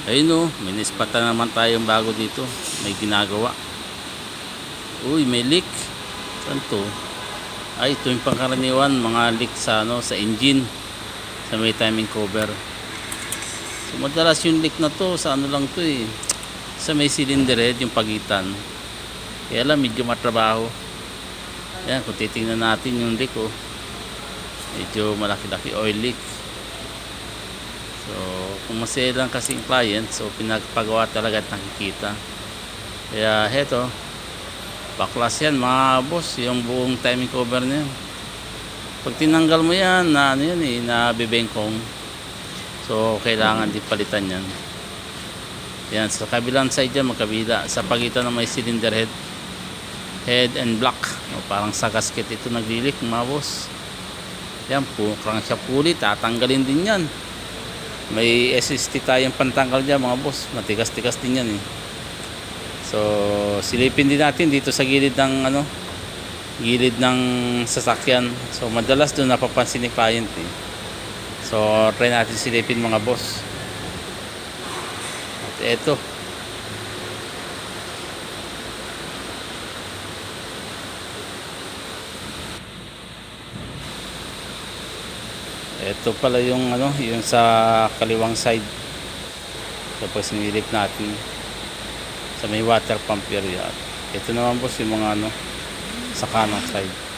Ayun o, may nispatan naman tayong bago dito. May ginagawa. Uy, may leak. Saan to? Ay, ito yung pangkaraniwan, mga leak sa, sa engine. Sa may timing cover. So, madalas yung leak na to, sa lang to eh. Sa may cylinder head, yung pagitan. Kaya lang, medyo matrabaho. Yan, kung titingnan natin yung leak oh. Medyo malaki-laki oil leak. So, kung maselan kasi yung client, so pinagpagawa talaga at nakikita. Kaya heto, baklas yan mga boss, yung buong timing cover niya. Pag tinanggal mo yan, na ano yan eh, na bibengkong. So, kailangan din palitan yan. Yan, sa kabilang side yan, magkabila. Sa pagitan ng may cylinder head and block. O, parang sa gasket ito naglilik mga boss. Yan po, crankshaft pulley, tatanggalin din yan. May SST tayong pantanggal dyan mga boss, matigas-tigas din yan eh. So silipin din natin dito sa gilid ng gilid ng sasakyan. So madalas doon napapansin ni client eh. So try natin silipin mga boss. At eto, ito pala yung yung sa kaliwang side. Tapos nilip natin sa may water pump area. Ito naman boss yung mga sa kanang side.